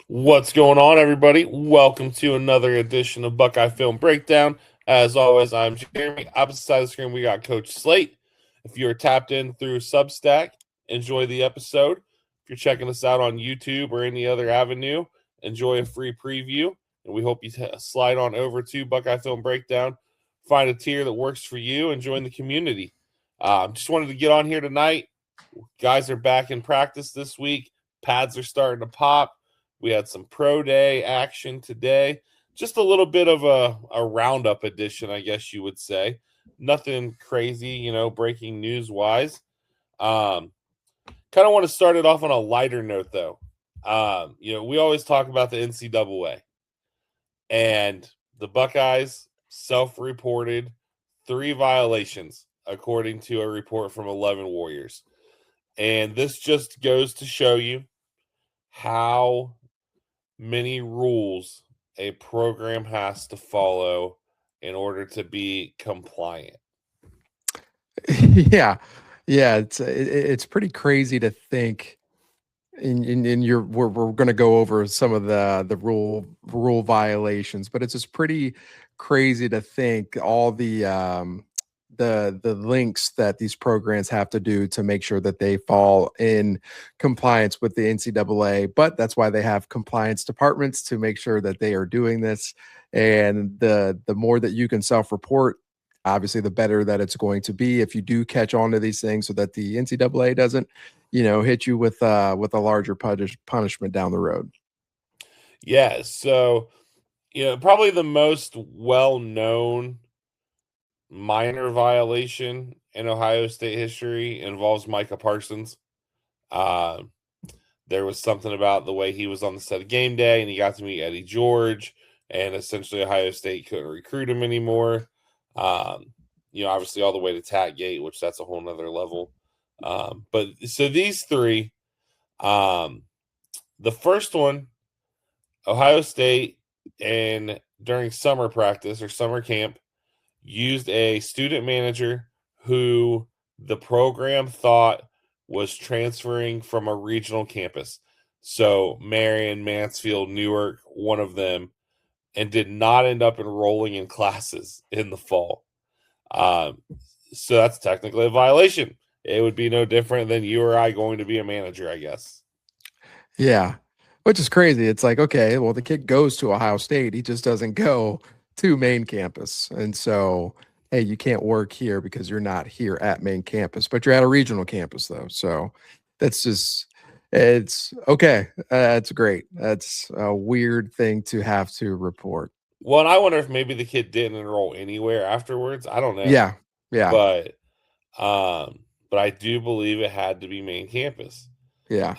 What's going on, everybody? Welcome to another edition of Buckeye Film Breakdown. As always, I'm Jeremy. Opposite side of the screen, we got Coach Slate. If you're tapped in through Substack, enjoy the episode. If you're checking us out on YouTube or any other avenue, enjoy a free preview. And we hope you slide on over to Buckeye Film Breakdown, find a tier that works for you, and join the community. Just wanted to get on here tonight. Guys are back in practice this week. Pads are starting to pop. We had some pro day action today. Just a little bit of a roundup edition, I guess you would say. Nothing crazy, breaking news wise. Kind of want to start it off on a lighter note, though. We always talk about the NCAA, and the Buckeyes self-reported 3 violations, according to a report from 11 Warriors. And this just goes to show you how many rules a program has to follow in order to be compliant. Yeah. Yeah, it's pretty crazy to think in your we're going to go over some of the rule violations, but it's just pretty crazy to think all the links that these programs have to do to make sure that they fall in compliance with the NCAA. But that's why they have compliance departments to make sure that they are doing this. And the more that you can self-report, obviously the better that it's going to be if you do catch on to these things, so that the NCAA doesn't, hit you with a larger punishment down the road. Yeah, so probably the most well-known minor violation in Ohio State history involves Micah Parsons. Uh, there was something about the way he was on the set of game day, and he got to meet Eddie George, and essentially Ohio State couldn't recruit him anymore. Obviously all the way to Tatgate, which that's a whole nother level. But so these 3, the first one, Ohio State, and during summer practice or summer camp, used a student manager who the program thought was transferring from a regional campus. So Marion, Mansfield, Newark, one of them, and did not end up enrolling in classes in the fall. So that's technically a violation. It would be no different than you or I going to be a manager, I guess. Yeah. Which is crazy. It's like, okay, well, the kid goes to Ohio State. He just doesn't go to main campus. And so, hey, you can't work here because you're not here at main campus, but you're at a regional campus, though. So that's just, it's okay. That's great. That's a weird thing to have to report. Well, and I wonder if maybe the kid didn't enroll anywhere afterwards. I don't know. Yeah. Yeah. But but I do believe it had to be main campus. Yeah.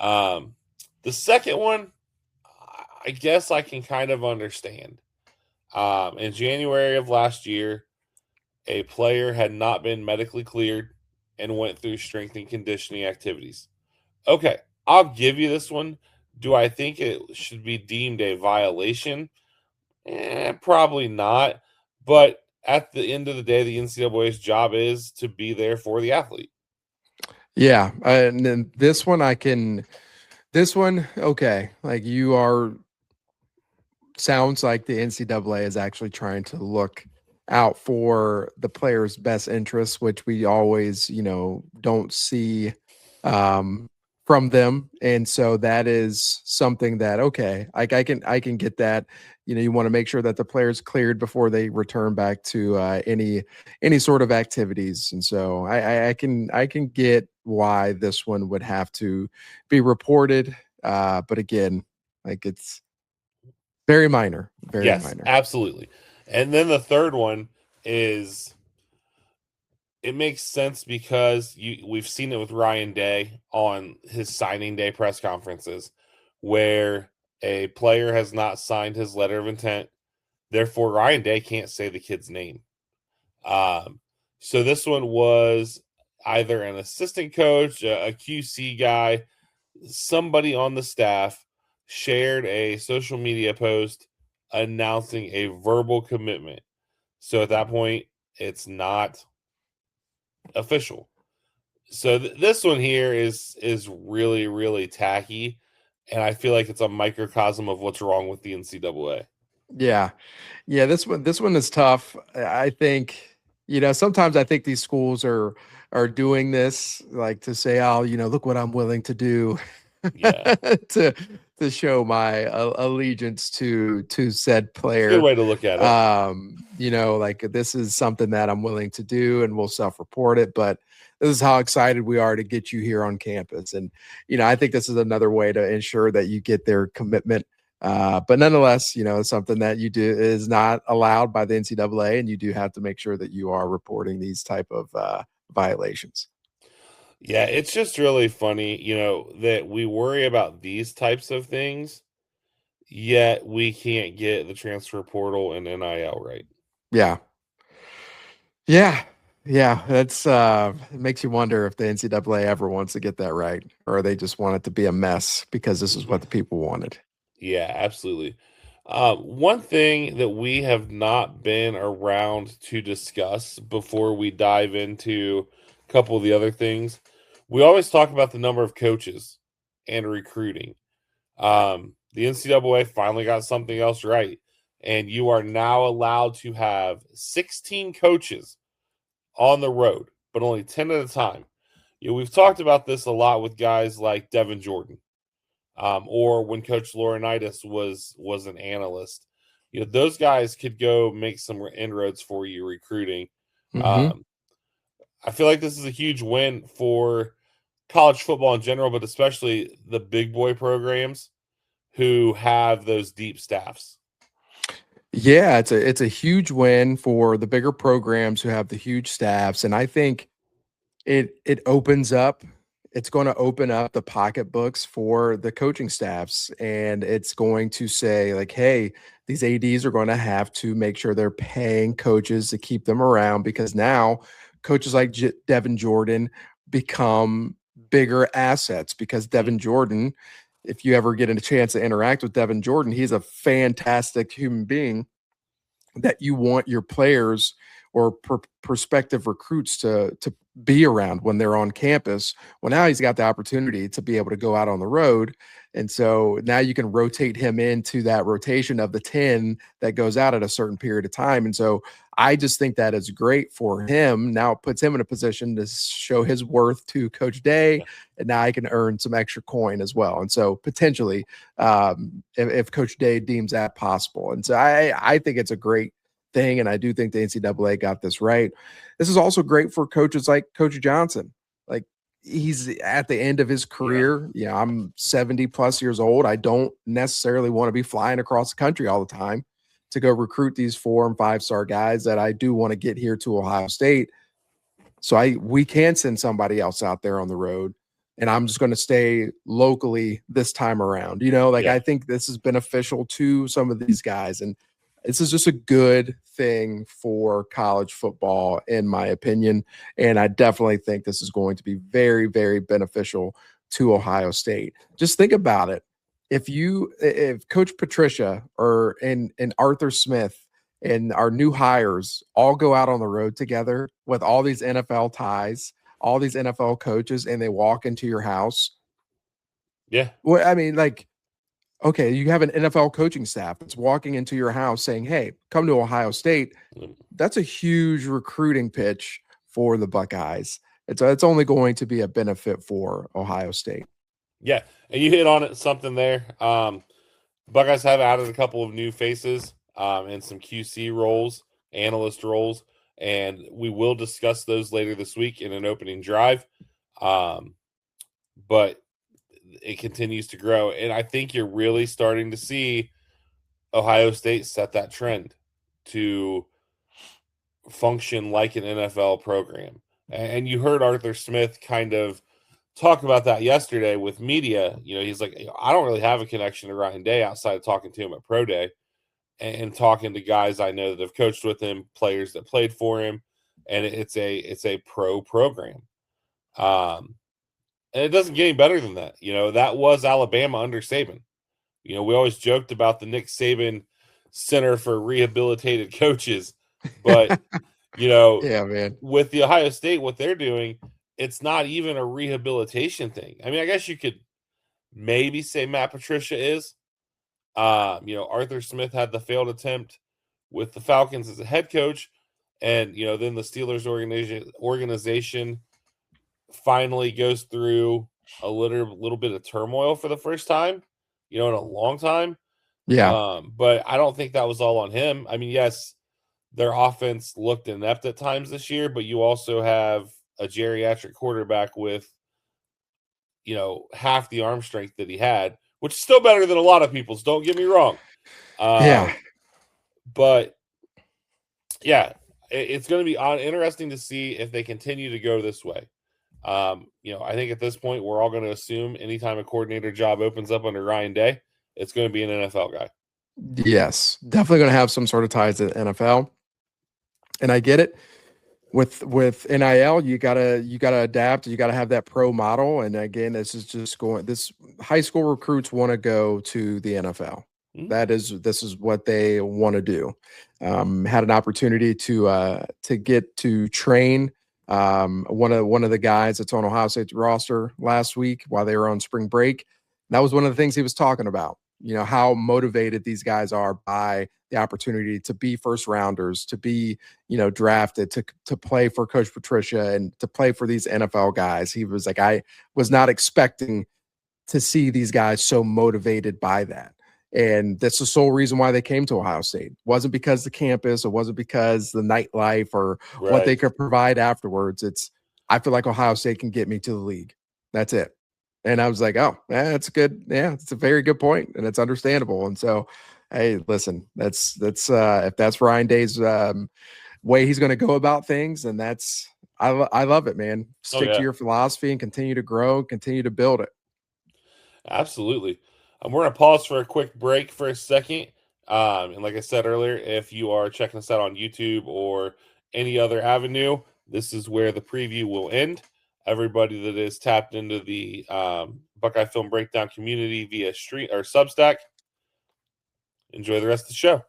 The second one, I guess I can kind of understand. In January of last year, a player had not been medically cleared and went through strength and conditioning activities. Okay, I'll give you this one. Do I think it should be deemed a violation? Probably not. But at the end of the day, the NCAA's job is to be there for the athlete. Yeah. And then this one, okay. Like sounds like the NCAA is actually trying to look out for the player's best interests, which we always, don't see from them. And so that is something that, okay, I can get that. You want to make sure that the player's cleared before they return back to any sort of activities. And so I can get why this one would have to be reported. But again, like it's very minor, very Yes, minor. absolutely. And then the third one is it makes sense because we've seen it with Ryan Day on his signing day press conferences where a player has not signed his letter of intent. Therefore, Ryan Day can't say the kid's name. Um, so this one was either an assistant coach, a QC guy, somebody on the staff shared a social media post announcing a verbal commitment. So at that point, it's not official. So this one here is really really tacky, and I feel like it's a microcosm of what's wrong with the NCAA. Yeah. Yeah, this one is tough. I think, sometimes I think these schools are doing this like to say, "Oh, look what I'm willing to do Yeah, to to show my allegiance to said it's a good player." way to look at it. Like this is something that I'm willing to do and we'll self-report it, but this is how excited we are to get you here on campus. And I think this is another way to ensure that you get their commitment, but nonetheless, it's something that you do is not allowed by the NCAA, and you do have to make sure that you are reporting these type of violations. Yeah, it's just really funny, that we worry about these types of things, yet we can't get the transfer portal and NIL right. Yeah, yeah, yeah. That's it makes you wonder if the NCAA ever wants to get that right, or they just want it to be a mess because this is what the people wanted. Yeah, absolutely. One thing that we have not been around to discuss before we dive into a couple of the other things, we always talk about the number of coaches and recruiting. The NCAA finally got something else right, and you are now allowed to have 16 coaches on the road, but only 10 at a time. We've talked about this a lot with guys like Devin Jordan, or when Coach Laurinaitis was an analyst. Those guys could go make some inroads for you recruiting. Hmm. Um, I feel like this is a huge win for college football in general, but especially the big boy programs who have those deep staffs. Yeah, it's a huge win for the bigger programs who have the huge staffs, and I think it opens up it's going to open up the pocketbooks for the coaching staffs, and it's going to say like, hey, these ads are going to have to make sure they're paying coaches to keep them around, because now coaches like Devin Jordan become bigger assets, because Mhm. Devin Jordan, if you ever get a chance to interact with Devin Jordan, he's a fantastic human being that you want your players or prospective recruits to be around when they're on campus. Well, now he's got the opportunity to be able to go out on the road, and so now you can rotate him into that rotation of the 10 that goes out at a certain period of time. And so I just think that is great for him. Now it puts him in a position to show his worth to Coach Day, Yeah. and now I can earn some extra coin as well. And so potentially, if Coach Day deems that possible. And so I think it's a great thing, and I do think the NCAA got this right. This is also great for coaches like Coach Johnson. Like, he's at the end of his Yeah. career. Yeah, I'm 70 plus years old. I don't necessarily want to be flying across the country all the time to go recruit these 4 and 5 star guys that I do want to get here to Ohio State. So we can send somebody else out there on the road, and I'm just going to stay locally this time around. Like, Yeah. I think this is beneficial to some of these guys, and this is just a good thing for college football, in my opinion. And I definitely think this is going to be very, very beneficial to Ohio State. Just think about it. If Coach Patricia or and Arthur Smith and our new hires all go out on the road together with all these NFL ties, all these NFL coaches, and they walk into your house. Yeah. Well, I mean, like, okay, you have an NFL coaching staff that's walking into your house saying, "Hey, come to Ohio State." Mm. That's a huge recruiting pitch for the Buckeyes. It's only going to be a benefit for Ohio State. Yeah. And you hit on it something there. Buckeyes have added a couple of new faces, and some QC roles, analyst roles, and we will discuss those later this week in an opening drive. Um, but it continues to grow, and I think you're really starting to see Ohio State set that trend to function like an NFL program. And you heard Arthur Smith kind of talk about that yesterday with media. He's like, I don't really have a connection to Ryan Day outside of talking to him at Pro Day and talking to guys I know that have coached with him, players that played for him, and it's a pro program. And it doesn't get any better than that. That was Alabama under Saban. We always joked about the Nick Saban Center for Rehabilitated Coaches, but you know, Yeah, man. with the Ohio State, what they're doing, it's not even a rehabilitation thing. I mean, I guess you could maybe say Matt Patricia is. Arthur Smith had the failed attempt with the Falcons as a head coach, and then the Steelers organization finally goes through a little bit of turmoil for the first time, in a long time. Yeah. But I don't think that was all on him. I mean, yes, their offense looked inept at times this year, but you also have a geriatric quarterback with, half the arm strength that he had, which is still better than a lot of people's. Don't get me wrong. Yeah. But yeah, it's going to be interesting to see if they continue to go this way. I think at this point, we're all going to assume anytime a coordinator job opens up under Ryan Day, it's going to be an NFL guy. Yes, definitely going to have some sort of ties to the NFL. And I get it. With NIL, you gotta adapt. You gotta have that pro model. And again, this high school recruits want to go to the NFL. Mm-hmm. This is what they want to do. Had an opportunity to get to train one of the guys that's on Ohio State's roster last week while they were on spring break. That was one of the things he was talking about. How motivated these guys are by the opportunity to be first rounders, to be, drafted, to play for Coach Patricia and to play for these NFL guys. He was like, I was not expecting to see these guys so motivated by that. And that's the sole reason why they came to Ohio State. It wasn't because the campus, it wasn't because the nightlife or what they could provide afterwards. I feel like Ohio State can get me to the league. That's it. And I was like, oh, that's good. Yeah, it's a very good point, and it's understandable. And so, hey, listen, that's if that's Ryan Day's way he's going to go about things, and I love it, man. Stick to your philosophy and continue to grow, continue to build it. Absolutely. We're going to pause for a quick break for a second. And like I said earlier, if you are checking us out on YouTube or any other avenue, this is where the preview will end. Everybody that is tapped into the Buckeye Film Breakdown community via stream or Substack, enjoy the rest of the show.